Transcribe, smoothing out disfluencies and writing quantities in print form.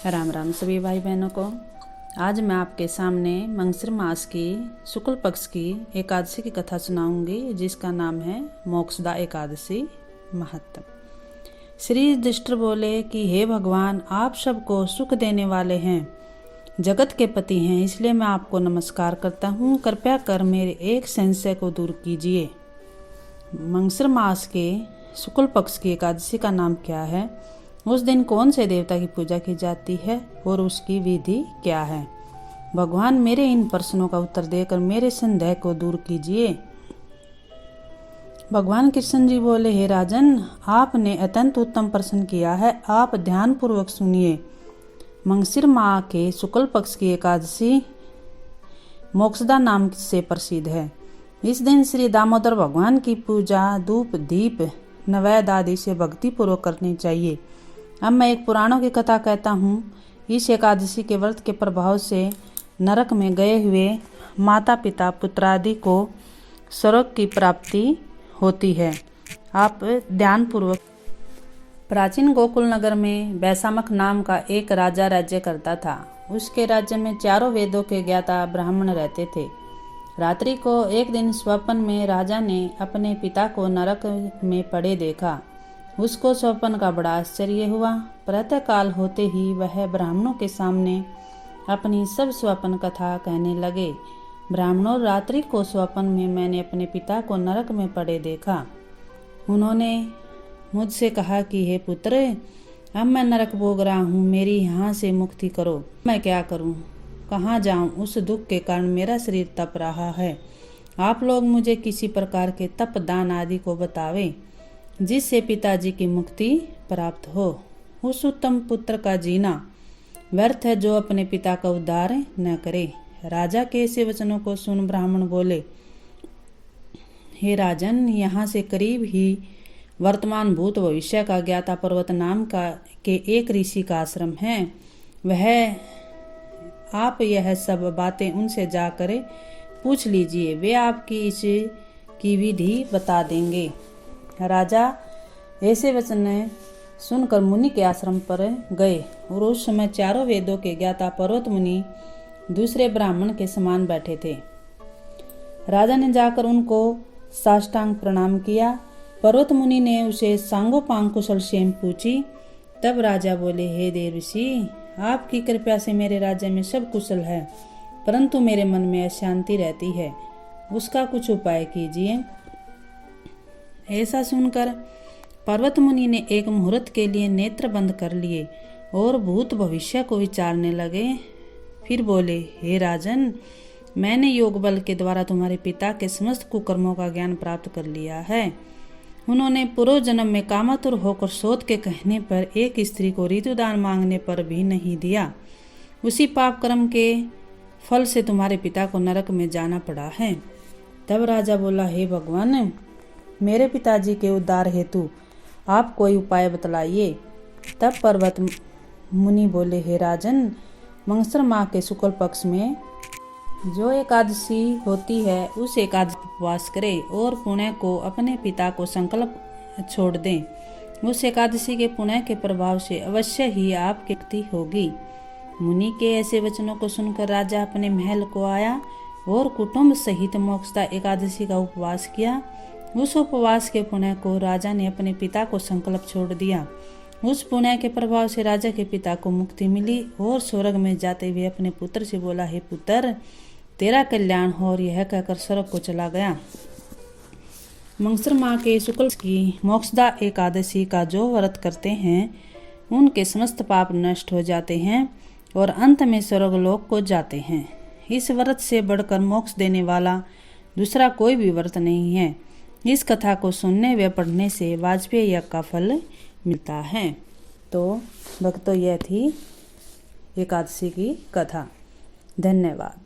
राम राम सभी भाई बहनों को। आज मैं आपके सामने मंगसिर मास की शुक्ल पक्ष की एकादशी की कथा सुनाऊंगी, जिसका नाम है मोक्षदा एकादशी महत्व। श्री युधिष्ठिर बोले कि हे भगवान, आप सबको सुख देने वाले हैं, जगत के पति हैं, इसलिए मैं आपको नमस्कार करता हूँ। कृपया कर मेरे एक संशय को दूर कीजिए। मंगसिर मास के शुक्ल पक्ष की एकादशी का नाम क्या है? उस दिन कौन से देवता की पूजा की जाती है और उसकी विधि क्या है? भगवान, मेरे इन प्रश्नों का उत्तर देकर मेरे संदेह को दूर कीजिए। भगवान कृष्ण जी बोले, हे राजन, आपने अत्यंत उत्तम प्रश्न किया है। आप ध्यान पूर्वक सुनिए। मंगसिर माह के शुक्ल पक्ष की एकादशी मोक्षदा नाम से प्रसिद्ध है। इस दिन श्री दामोदर भगवान की पूजा धूप दीप नैवेद्य आदि से भक्ति पूर्वक करनी चाहिए। अब मैं एक पुराणों की कथा कहता हूँ। इस एकादशी के व्रत के प्रभाव से नरक में गए हुए माता पिता पुत्रादि को स्वर्ग की प्राप्ति होती है। आप ध्यान पूर्वक। प्राचीन गोकुल नगर में वैशामक नाम का एक राजा राज्य करता था। उसके राज्य में चारों वेदों के ज्ञाता ब्राह्मण रहते थे। रात्रि को एक दिन स्वप्न में राजा ने अपने पिता को नरक में पड़े देखा। उसको स्वप्न का बड़ा आश्चर्य हुआ। प्रातःकाल होते ही वह ब्राह्मणों के सामने अपनी सब स्वप्न कथा कहने लगे। ब्राह्मणों, रात्रि को स्वप्न में मैंने अपने पिता को नरक में पड़े देखा। उन्होंने मुझसे कहा कि हे पुत्र, अब मैं नरक भोग रहा हूँ, मेरी यहाँ से मुक्ति करो। मैं क्या करूँ, कहाँ जाऊँ? उस दुख के कारण मेरा शरीर तप रहा है। आप लोग मुझे किसी प्रकार के तप दान आदि को बतावें, जिससे पिताजी की मुक्ति प्राप्त हो। उस उत्तम पुत्र का जीना व्यर्थ है जो अपने पिता का उद्धार न करे। राजा के ऐसे वचनों को सुन ब्राह्मण बोले, हे राजन, यहाँ से करीब ही वर्तमान भूत भविष्य का ज्ञाता पर्वत नाम के एक ऋषि का आश्रम है। आप यह सब बातें उनसे जाकर पूछ लीजिए, वे आपकी इस की विधि बता देंगे। राजा ऐसे वचन सुनकर मुनि के आश्रम पर गए और उस समय चारों वेदों के ज्ञाता पर्वत मुनि दूसरे ब्राह्मण के समान बैठे थे। राजा ने जाकर उनको साष्टांग प्रणाम किया। पर्वत मुनि ने उसे सांगोपांग कुशल क्षेम पूछी। तब राजा बोले, हे देव ऋषि, आपकी कृपा से मेरे राज्य में सब कुशल है, परंतु मेरे मन में अशांति रहती है, उसका कुछ उपाय कीजिए। ऐसा सुनकर पर्वत मुनि ने एक मुहूर्त के लिए नेत्र बंद कर लिए और भूत भविष्य को विचारने लगे। फिर बोले, हे राजन, मैंने योग बल के द्वारा तुम्हारे पिता के समस्त कुकर्मों का ज्ञान प्राप्त कर लिया है। उन्होंने पूर्व जन्म में कामातुर होकर सोत के कहने पर एक स्त्री को ऋतुदान मांगने पर भी नहीं दिया। उसी पाप कर्म के फल से तुम्हारे पिता को नरक में जाना पड़ा है। तब राजा बोला, हे भगवान, मेरे पिताजी के उद्धार हेतु आप कोई उपाय बतलाइए। तब पर्वत मुनि बोले, हे राजन, मंगसिर माह के शुक्ल पक्ष में जो एकादशी होती है, उस एकादशी उपवास करें और पुण्य को अपने पिता को संकल्प छोड़ दें। उस एकादशी के पुण्य के प्रभाव से अवश्य ही आपकी मुक्ति होगी। मुनि के ऐसे वचनों को सुनकर राजा अपने महल को आया और कुटुंब सहित मोक्षदा एकादशी का उपवास किया। उस उपवास के पुण्य को राजा ने अपने पिता को संकल्प छोड़ दिया। उस पुण्य के प्रभाव से राजा के पिता को मुक्ति मिली और स्वर्ग में जाते हुए अपने पुत्र से बोला, हे पुत्र, तेरा कल्याण हो। और यह कहकर स्वर्ग को चला गया। मंगसिर माह के शुक्ल की मोक्षदा एकादशी का जो व्रत करते हैं, उनके समस्त पाप नष्ट हो जाते हैं और अंत में स्वर्गलोक को जाते हैं। इस व्रत से बढ़कर मोक्ष देने वाला दूसरा कोई भी व्रत नहीं है। इस कथा को सुनने व पढ़ने से वाजपेयी यज्ञ का फल मिलता है। तो भक्तों, यह थी एकादशी की कथा। धन्यवाद।